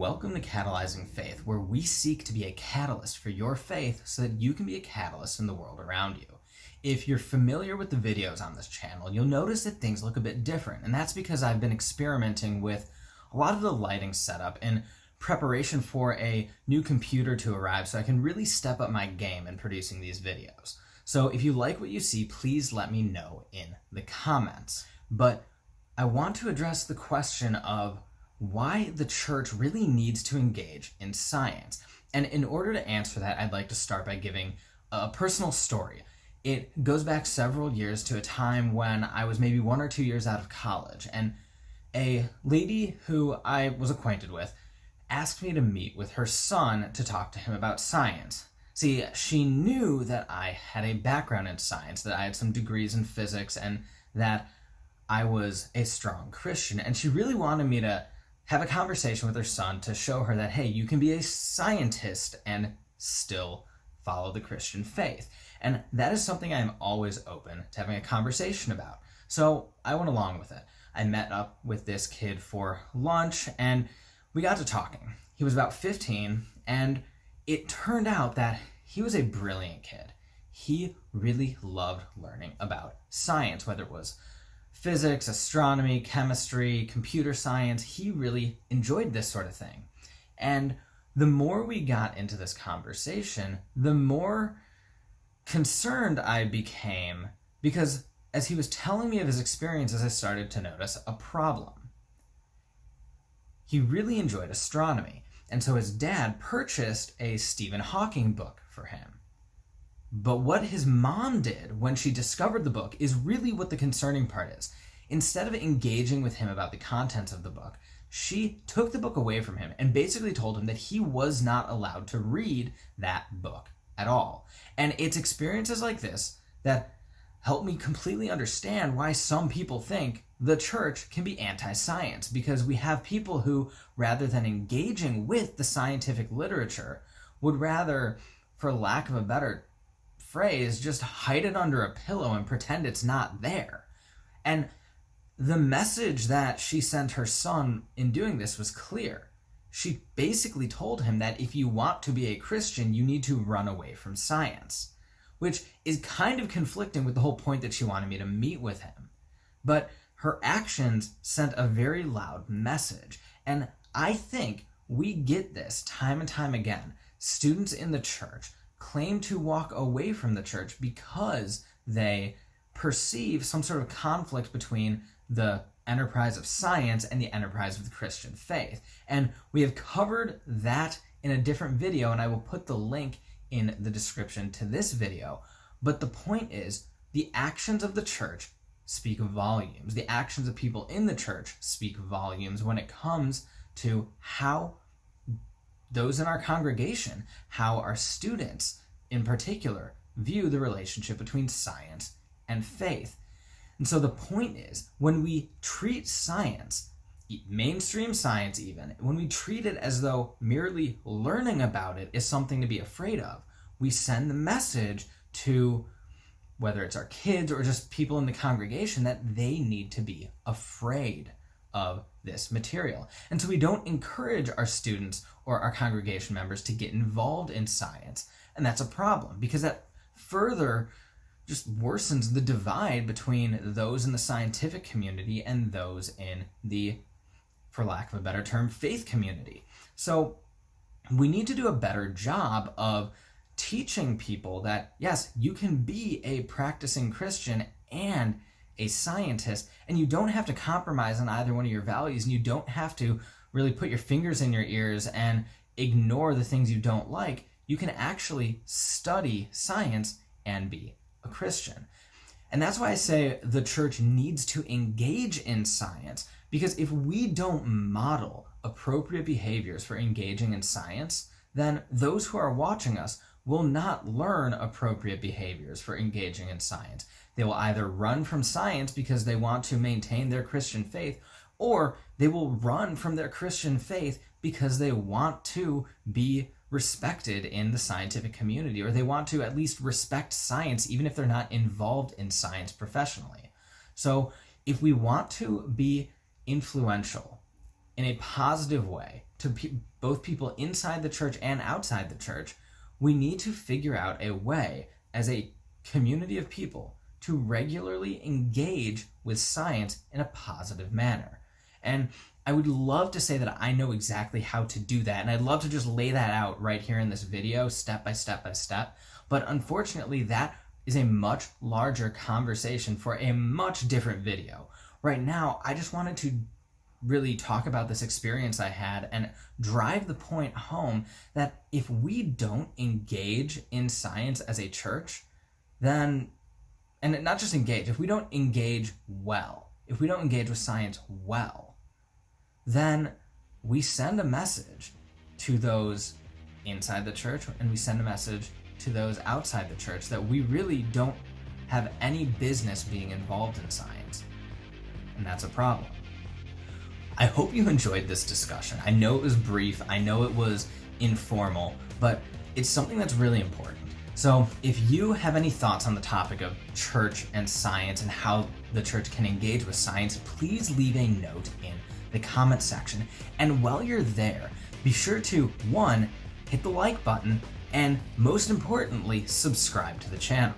Welcome to Catalyzing Faith, where we seek to be a catalyst for your faith so that you can be a catalyst in the world around you. If you're familiar with the videos on this channel, you'll notice that things look a bit different, and that's because I've been experimenting with a lot of the lighting setup in preparation for a new computer to arrive so I can really step up my game in producing these videos. So if you like what you see, please let me know in the comments. But I want to address the question of why the church really needs to engage in science. And in order to answer that, I'd like to start by giving a personal story. It goes back several years to a time when I was maybe 1 or 2 years out of college, and a lady who I was acquainted with asked me to meet with her son to talk to him about science. See, she knew that I had a background in science, that I had some degrees in physics, and that I was a strong Christian, and she really wanted me to have a conversation with her son to show her that, hey, you can be a scientist and still follow the Christian faith. And that is something I'm always open to having a conversation about. So I went along with it. I met up with this kid for lunch and we got to talking. He was about 15 and it turned out that he was a brilliant kid. He really loved learning about science, whether it was physics, astronomy, chemistry, computer science. He really enjoyed this sort of thing. And the more we got into this conversation, the more concerned I became, because as he was telling me of his experiences, I started to notice a problem. He really enjoyed astronomy, and so his dad purchased a Stephen Hawking book for him. But what his mom did when she discovered the book is really what the concerning part is. Instead of engaging with him about the contents of the book, she took the book away from him and basically told him that he was not allowed to read that book at all. And it's experiences like this that help me completely understand why some people think the church can be anti-science, because we have people who, rather than engaging with the scientific literature, would rather, for lack of a better phrase, just hide it under a pillow and pretend it's not there. And the message that she sent her son in doing this was clear. She basically told him that if you want to be a Christian, you need to run away from science, which is kind of conflicting with the whole point that she wanted me to meet with him. But her actions sent a very loud message. And I think we get this time and time again. Students in the church claim to walk away from the church because they perceive some sort of conflict between the enterprise of science and the enterprise of the Christian faith. And we have covered that in a different video, and I will put the link in the description to this video. But the point is, the actions of the church speak volumes. The actions of people in the church speak volumes when it comes to how those in our congregation, how our students in particular, view the relationship between science and faith. And so the point is, when we treat science, mainstream science even, when we treat it as though merely learning about it is something to be afraid of, we send the message to, whether it's our kids or just people in the congregation, that they need to be afraid of this material. And so we don't encourage our students or our congregation members to get involved in science. And that's a problem, because that further just worsens the divide between those in the scientific community and those in the, for lack of a better term, faith community. So we need to do a better job of teaching people that, yes, you can be a practicing Christian and a scientist, and you don't have to compromise on either one of your values, and you don't have to really put your fingers in your ears and ignore the things you don't like. You can actually study science and be a Christian. And that's why I say the church needs to engage in science, because if we don't model appropriate behaviors for engaging in science, then those who are watching us will not learn appropriate behaviors for engaging in science. They will either run from science because they want to maintain their Christian faith, or they will run from their Christian faith because they want to be respected in the scientific community, or they want to at least respect science even if they're not involved in science professionally. So if we want to be influential in a positive way to both people inside the church and outside the church, we need to figure out a way as a community of people to regularly engage with science in a positive manner. And I would love to say that I know exactly how to do that, and I'd love to just lay that out right here in this video, step by step by step. But unfortunately, that is a much larger conversation for a much different video. Right now, I just wanted to really talk about this experience I had and drive the point home that if we don't engage in science as a church, then, and not just engage, if we don't engage well, if we don't engage with science well, then we send a message to those inside the church and we send a message to those outside the church that we really don't have any business being involved in science. And that's a problem. I hope you enjoyed this discussion. I know it was brief, I know it was informal, but it's something that's really important. So if you have any thoughts on the topic of church and science and how the church can engage with science, please leave a note in the comment section. And while you're there, be sure to, 1, hit the like button, and most importantly, subscribe to the channel.